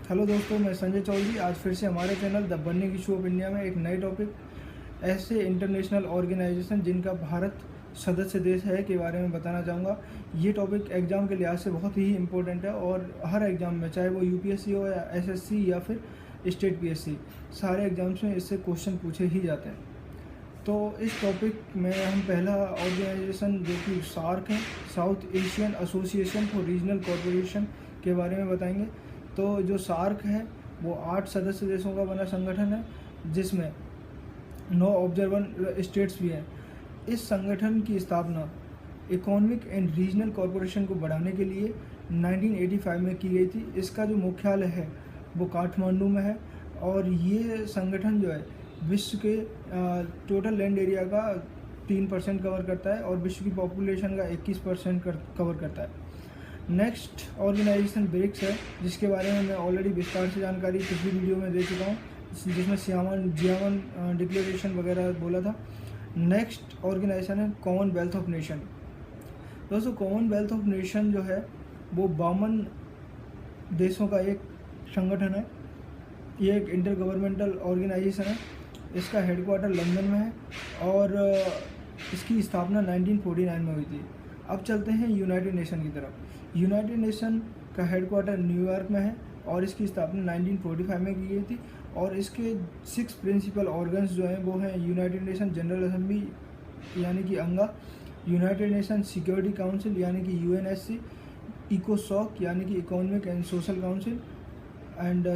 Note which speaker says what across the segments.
Speaker 1: Hello दोस्तों, मैं संजय चौधरी। आज फिर से हमारे channel the burning issue of India में एक नए टॉपिक ऐसे इंटरनेशनल ऑर्गेनाइजेशन जिनका भारत सदस्य देश है के बारे में बताना चाहूँगा। ये टॉपिक एग्ज़ाम के लिहाज से बहुत ही इम्पोर्टेंट है और हर एग्ज़ाम में, चाहे वो यूपीएससी हो या एसएससी या फिर स्टेट पीएससी, सारे एग्ज़ाम्स में इससे क्वेश्चन पूछे ही जाते हैं। तो इस टॉपिक में हम पहला ऑर्गेनाइजेशन जो कि सार्क है, south Asian association for regional corporation के बारे में बताएंगे। तो जो सार्क है वो 8 सदस्य देशों का बना संगठन है, जिसमें 9 ऑब्जर्वर स्टेट्स भी हैं। इस संगठन की स्थापना इकोनॉमिक एंड रीजनल कॉरपोरेशन को बढ़ाने के लिए 1985 में की गई थी। इसका जो मुख्यालय है वो काठमांडू में है और ये संगठन जो है विश्व के टोटल लैंड एरिया का 3% कवर करता है और विश्व की पॉपुलेशन का 21% कवर करता है। नेक्स्ट ऑर्गेनाइजेशन ब्रिक्स है, जिसके बारे में मैं ऑलरेडी विस्तार से जानकारी पिछली वीडियो में दे चुका हूँ, जिसमें जियावन डिक्लेरेशन वगैरह बोला था। नेक्स्ट ऑर्गेनाइजेशन है कॉमनवेल्थ ऑफ नेशन। दोस्तों, कॉमनवेल्थ ऑफ नेशन जो है वो 52 देशों का एक संगठन है। ये एक इंटर गवर्नमेंटल ऑर्गेनाइजेशन है। इसका हेडक्वार्टर लंदन में है और इसकी स्थापना 1949 में हुई थी। अब चलते हैं यूनाइटेड नेशन की तरफ। यूनाइटेड नेशन का हेडक्वार्टर न्यूयॉर्क में है और इसकी स्थापना 1945 में की गई थी और इसके 6 प्रिंसिपल ऑर्गन्स जो हैं वो हैं यूनाइटेड नेशन जनरल असेंबली यानी कि अंगा, यूनाइटेड नेशन सिक्योरिटी काउंसिल यानी कि यूएनएससी, इकोसॉक यानी कि economic and social council and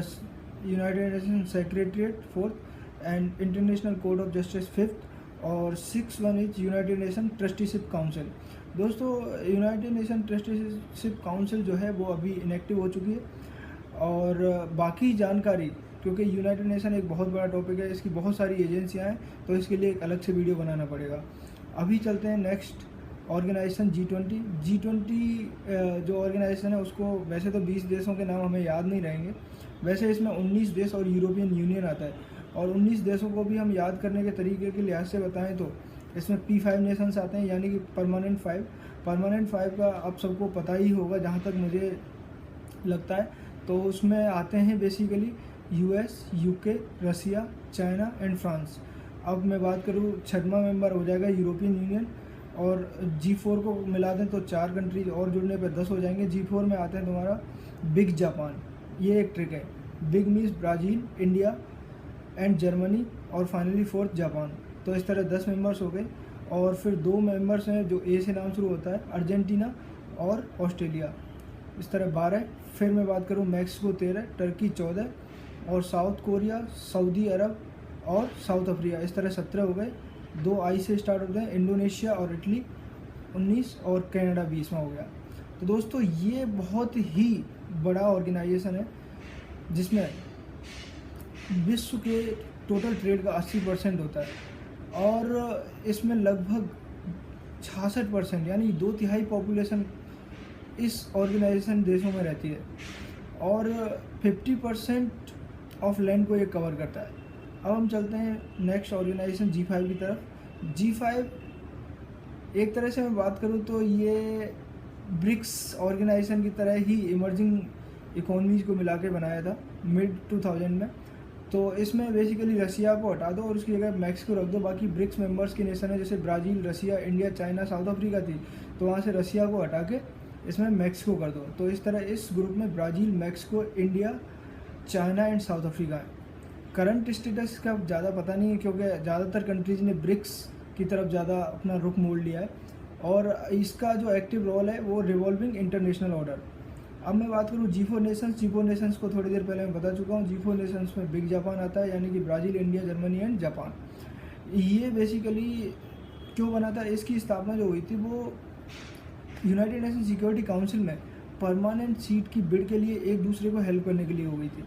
Speaker 1: United nation secretariat 4th and international court of justice 5th और 6th one is United nation trusteeship council. दोस्तों, United nation trusteeship council जो है वो अभी इनएक्टिव हो चुकी है और बाकी जानकारी, क्योंकि यूनाइटेड नेशन एक बहुत बड़ा टॉपिक है, इसकी बहुत सारी एजेंसियां हैं, तो इसके लिए एक अलग से वीडियो बनाना पड़ेगा। अभी चलते हैं नेक्स्ट ऑर्गेनाइजेशन G20 जो ऑर्गेनाइजेशन है उसको वैसे तो 20 देशों के नाम हमें याद नहीं रहेंगे। वैसे इसमें 19 देश और यूरोपियन यूनियन आता है और 19 देशों को भी हम याद करने के तरीके के लिहाज से बताएं तो इसमें P5 नेशंस आते हैं यानी कि परमानेंट 5 का आप सबको पता ही होगा जहाँ तक मुझे लगता है। तो उसमें आते हैं basically US, UK, Russia, China and France. अब मैं बात करूँ, 6वां मेंबर हो जाएगा यूरोपियन यूनियन और G4 को मिला दें तो 4 कंट्रीज और जुड़ने पर 10 हो जाएंगे। G4 में आते हैं तुम्हारा बिग जापान, ये एक ट्रिक है। Big means Brazil, India and Germany और फाइनली 4th जापान। तो इस तरह 10 मेंबर्स हो गए और फिर 2 मेंबर्स हैं जो ए से नाम शुरू होता है, अर्जेंटीना और ऑस्ट्रेलिया, इस तरह 12। फिर मैं बात करूँ मैक्सिको 13, टर्की 14 और साउथ कोरिया, सऊदी अरब और साउथ अफ्रीका, इस तरह 17 हो गए। 2 आई से स्टार्ट होते हैं, इंडोनेशिया और इटली 19 और कनाडा 20वां हो गया। तो दोस्तों, ये बहुत ही बड़ा ऑर्गेनाइजेशन है जिसमें विश्व के टोटल ट्रेड का 80% होता है और इसमें लगभग 66% यानी 2/3 पॉपुलेशन इस ऑर्गेनाइजेशन देशों में रहती है और 50% ऑफ लैंड को ये कवर करता है। अब हम चलते हैं नेक्स्ट ऑर्गेनाइजेशन G5 की तरफ। G5 एक तरह से मैं बात करूँ तो ये ब्रिक्स ऑर्गेनाइजेशन की तरह ही इमर्जिंग इकोनॉमीज को मिला के बनाया था मिड 2000 में। तो इसमें बेसिकली रसिया को हटा दो और उसकी जगह मैक्सिको रख दो। बाकी ब्रिक्स मेंबर्स की नेशन है, जैसे ब्राज़ील, रसिया, इंडिया, चाइना, साउथ अफ्रीका थी, तो वहाँ से रसिया को हटा के इसमें मैक्सिको कर दो। तो इस तरह इस ग्रुप में Brazil, Mexico, India, China and south Africa है। करंट स्टेटस का ज़्यादा पता नहीं है क्योंकि ज़्यादातर कंट्रीज़ ने ब्रिक्स की तरफ ज़्यादा अपना रुख मोड़ लिया है और इसका जो एक्टिव रोल है वो रिवॉल्विंग इंटरनेशनल ऑर्डर। अब मैं बात करूँ G4 नेशंस को थोड़ी देर पहले मैं बता चुका हूँ। G4 नेशंस में बिग जापान आता है यानी कि Brazil, India, Germany and Japan. ये बेसिकली क्यों बना था, इसकी स्थापना जो हुई थी वो यूनाइटेड नेशन सिक्योरिटी काउंसिल में परमानेंट सीट की बिड के लिए एक दूसरे को हेल्प करने के लिए हो गई थी।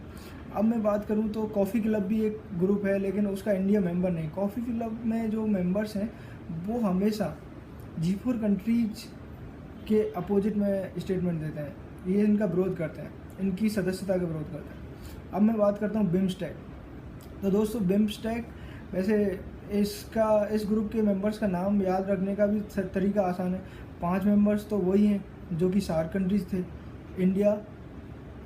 Speaker 1: अब मैं बात करूं तो कॉफ़ी क्लब भी एक ग्रुप है लेकिन उसका इंडिया मेंबर नहीं। कॉफ़ी क्लब में जो मेंबर्स हैं वो हमेशा G4 कंट्रीज के अपोजिट में स्टेटमेंट देते हैं, ये इनका विरोध करते हैं, इनकी सदस्यता का विरोध करते हैं। अब मैं बात करता हूँ बिम्स्टेक। तो दोस्तों, बिम्स्टेक वैसे इस ग्रुप के मेंबर्स का नाम याद रखने का भी तरीका आसान है। 5 मेंबर्स तो वही हैं जो कि सार्क कंट्रीज़ थे, इंडिया,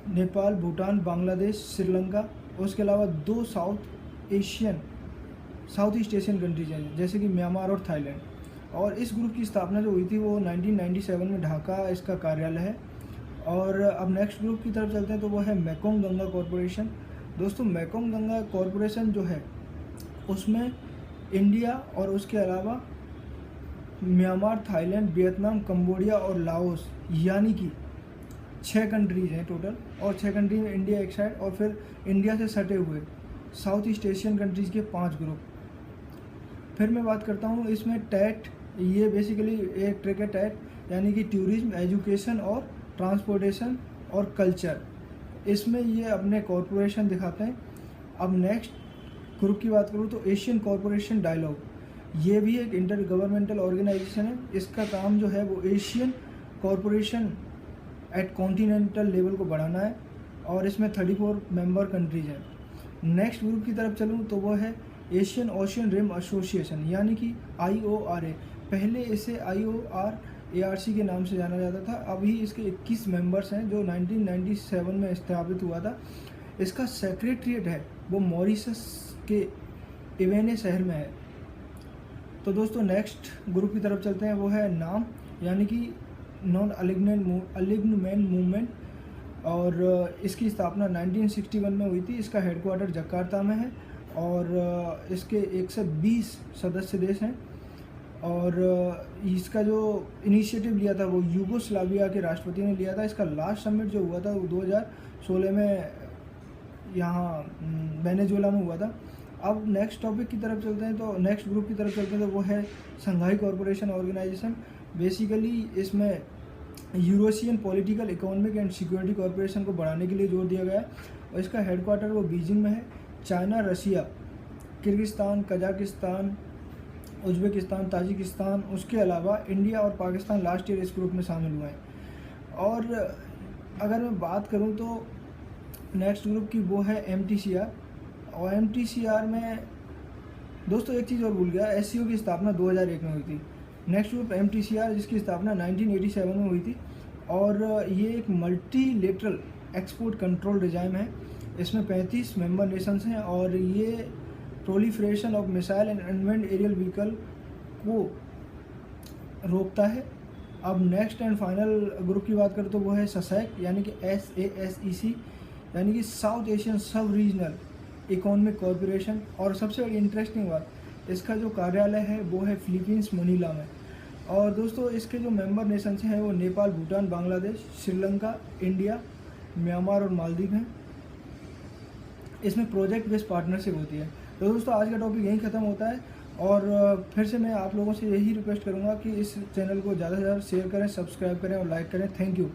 Speaker 1: नेपाल, भूटान, बांग्लादेश, श्रीलंका, उसके अलावा 2 साउथ ईस्ट एशियन कंट्रीज हैं जैसे कि म्यांमार और थाईलैंड। और इस ग्रुप की स्थापना जो हुई थी वो 1997 में ढाका इसका कार्यालय है। और अब नेक्स्ट ग्रुप की तरफ चलते हैं तो वो है मेकोंग गंगा कॉरपोरेशन। दोस्तों मेकोंग गंगा कॉरपोरेशन जो है उसमें इंडिया और उसके अलावा म्यांमार, थाईलैंड, वियतनाम, कंबोडिया और लाओस यानी कि 6 कंट्रीज हैं टोटल। और 6 कंट्री में इंडिया एक साइड और फिर इंडिया से सटे हुए साउथ ईस्ट एशियन कंट्रीज़ के 5 ग्रुप। फिर मैं बात करता हूँ इसमें टैट, ये बेसिकली एक ट्रैक है टैट यानी कि टूरिज्म, एजुकेशन और ट्रांसपोर्टेशन और कल्चर, इसमें ये अपने कॉरपोरेशन दिखाते हैं। अब नेक्स्ट ग्रुप की बात करूँ तो एशियन कॉरपोरेशन डायलॉग, ये भी एक इंटर गवर्नमेंटल ऑर्गेनाइजेशन है। इसका काम जो है वो Asian corporation at continental level को बढ़ाना है और इसमें 34 मेंबर कंट्रीज हैं। नेक्स्ट ग्रुप की तरफ चलूँ तो वो है एशियन ओशियन रिम एसोसिएशन यानी कि IORA। पहले इसे IORARC के नाम से जाना जाता था। अभी इसके 21 मेंबर्स हैं जो 1997 में स्थापित हुआ था। इसका सेक्रेटरीट है वो मॉरिशस के इवेने शहर में है। तो दोस्तों नेक्स्ट ग्रुप की तरफ चलते हैं, वो है नाम यानी कि नॉन अलिग्नमेंट मूवमेंट। और इसकी स्थापना 1961 में हुई थी। इसका हेडक्वार्टर जकार्ता में है और इसके 120 सदस्य देश हैं। और इसका जो इनिशिएटिव लिया था वो यूगोस्लाविया के राष्ट्रपति ने लिया था। इसका लास्ट समिट जो हुआ था वो 2016 में यहाँ वेनेजुएला में हुआ था। अब नेक्स्ट टॉपिक की तरफ चलते हैं तो नेक्स्ट ग्रुप की तरफ चलते हैं तो वो है शंघाई कॉरपोरेशन ऑर्गेनाइजेशन। बेसिकली इसमें Eurasian political, economic and security corporation को बढ़ाने के लिए जोर दिया गया है और इसका हेडक्वार्टर वो बीजिंग में है। China, Russia, Kyrgyzstan, Kazakhstan, Uzbekistan, Tajikistan, उसके अलावा इंडिया और पाकिस्तान लास्ट ईयर इस ग्रुप में शामिल हुए हैं। और अगर मैं बात करूं तो नेक्स्ट ग्रुप की वो है MTCR। और MTCR में दोस्तों एक चीज़ और भूल गया, SCO की स्थापना 2001 में हुई थी। नेक्स्ट ग्रुप MTCR जिसकी स्थापना 1987 में हुई थी और ये एक मल्टीलेटरल एक्सपोर्ट कंट्रोल रिजाइम है। इसमें 35 मेंबर नेशंस हैं और ये proliferation of missile and unmanned aerial vehicle को रोकता है। अब नेक्स्ट एंड फाइनल ग्रुप की बात करें तो वो है SASEC यानी कि SASEC यानी कि साउथ एशियन सब रीजनल इकोनॉमिक कॉरपोरेशन। और सबसे बड़ी इंटरेस्टिंग बात, इसका जो कार्यालय है वो है फिलीपींस, मनीला में। और दोस्तों इसके जो मेंबर नेशंस हैं वो नेपाल, भूटान, बांग्लादेश, श्रीलंका, इंडिया, म्यांमार और मालदीव हैं। इसमें प्रोजेक्ट बेस्ड पार्टनरशिप होती है। तो दोस्तों आज का टॉपिक यहीं ख़त्म होता है और फिर से मैं आप लोगों से यही रिक्वेस्ट करूँगा कि इस चैनल को ज़्यादा से ज़्यादा शेयर करें, सब्सक्राइब करें और लाइक करें। Thank you.